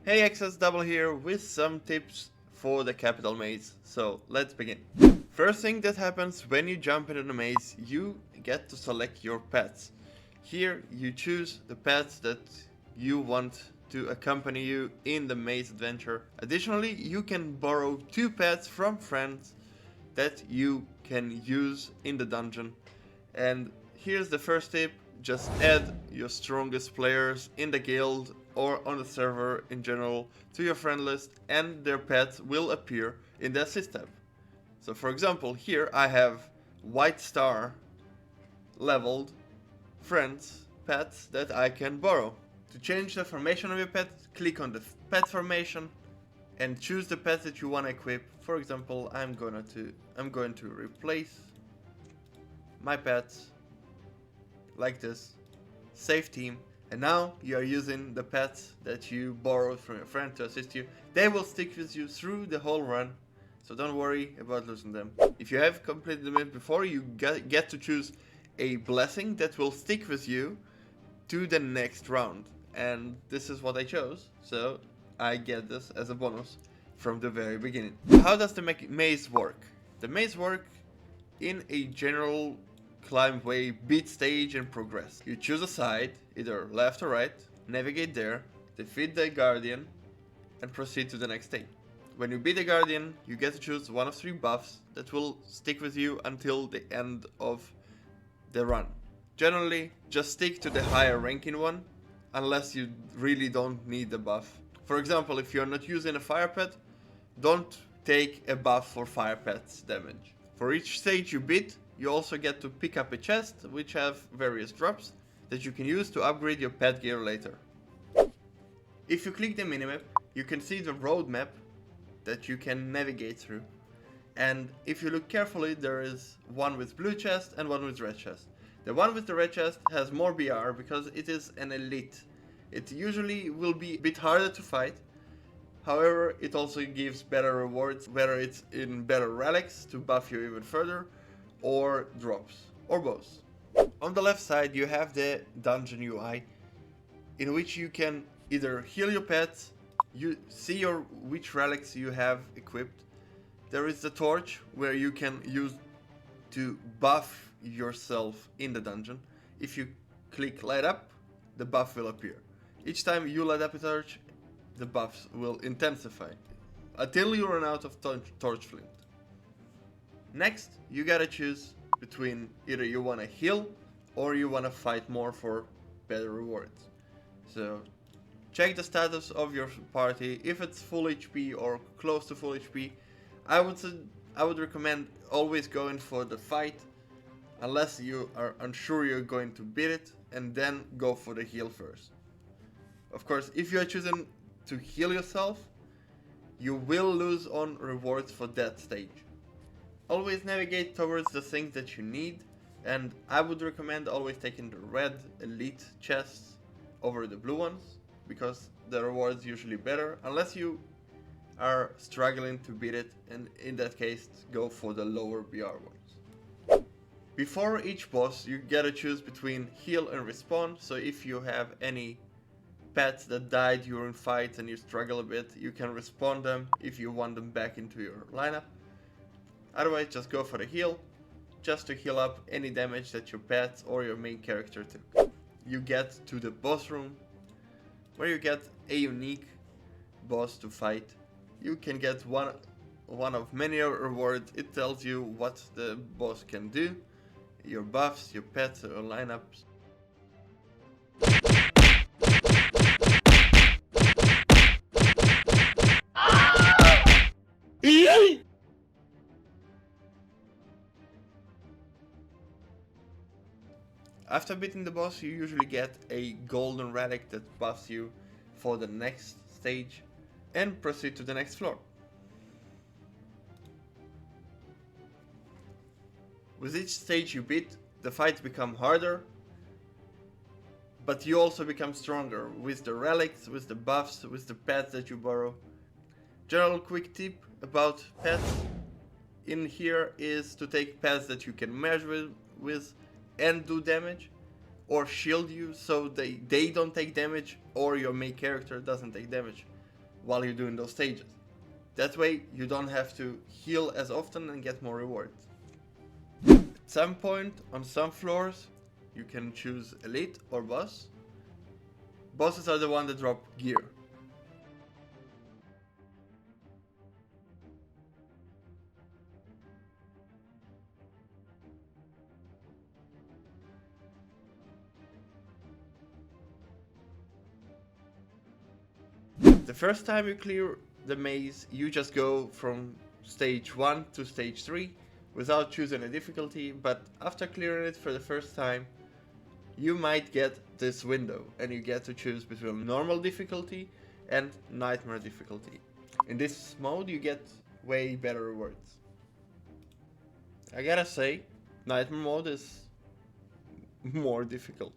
Hey Access Double here with some tips for the capital maze. So let's begin. First thing that happens when you jump into the maze, you get to select your pets. Here you choose the pets that you want to accompany you in the maze adventure. Additionally, you can borrow 2 pets from friends that you can use in the dungeon. And here's the first tip: just add your strongest players in the guild or on the server in general to your friend list, and their pets will appear in the assist tab. So for example, here I have White Star leveled friends pets that I can borrow. To change the formation of your pet, click on the pet formation and choose the pets that you want to equip. For example, I'm going to replace my pets like this, save team, and now you are using the pets that you borrowed from your friend to assist you. They will stick with you through the whole run, so don't worry about losing them. If you have completed the mission before, you get to choose a blessing that will stick with you to the next round, and this is what I chose, so I get this as a bonus from the very beginning. How does the maze work? The maze works in a general climb way, beat stage and progress. You choose a side, either left or right, navigate there, defeat the Guardian, and proceed to the next stage. When you beat the Guardian, you get to choose one of 3 buffs that will stick with you until the end of the run. Generally, just stick to the higher ranking one, unless you really don't need the buff. For example, if you're not using a fire pet, don't take a buff for fire pet's damage. For each stage you beat, you also get to pick up a chest, which have various drops that you can use to upgrade your pet gear later. If you click the minimap, you can see the roadmap that you can navigate through. And if you look carefully, there is one with blue chest and one with red chest. The one with the red chest has more BR because it is an elite. It usually will be a bit harder to fight. However, it also gives better rewards, whether it's in better relics to buff you even further, or drops, or both. On the left side you have the dungeon UI, in which you can either heal your pets, you see which relics you have equipped. There is the torch, where you can use to buff yourself in the dungeon. If you click light up, the buff will appear. Each time you light up a torch, the buffs will intensify until you run out of torch flint. Next, you gotta choose between either you wanna heal or you wanna fight more for better rewards. So check the status of your party. If it's full HP or close to full HP, I would recommend always going for the fight, unless you are unsure you're going to beat it, and then go for the heal first. Of course, if you are choosing to heal yourself, you will lose on rewards for that stage. Always navigate towards the things that you need, and I would recommend always taking the red elite chests over the blue ones, because the rewards usually better, unless you are struggling to beat it, and in that case go for the lower BR ones. Before each boss you gotta choose between heal and respawn, so if you have any pets that died during fights and you struggle a bit, you can respawn them if you want them back into your lineup. Otherwise, just go for the heal, just to heal up any damage that your pets or your main character took. You get to the boss room, where you get a unique boss to fight. You can get one of many rewards. It tells you what the boss can do, your buffs, your pets, your lineups. After beating the boss, you usually get a golden relic that buffs you for the next stage, and proceed to the next floor. With each stage you beat, the fights become harder, but you also become stronger with the relics, with the buffs, with the pets that you borrow. General quick tip about pets in here is to take pets that you can merge with and do damage, or shield you so they don't take damage or your main character doesn't take damage. while you're doing those stages. That way you don't have to heal as often and get more rewards. At some point on some floors you can choose Elite or Boss. Bosses are the ones that drop gear. The first time you clear the maze, you just go from stage 1 to stage 3 without choosing a difficulty, but after clearing it for the first time, you might get this window and you get to choose between normal difficulty and nightmare difficulty. In this mode you get way better rewards. I gotta say, nightmare mode is more difficult.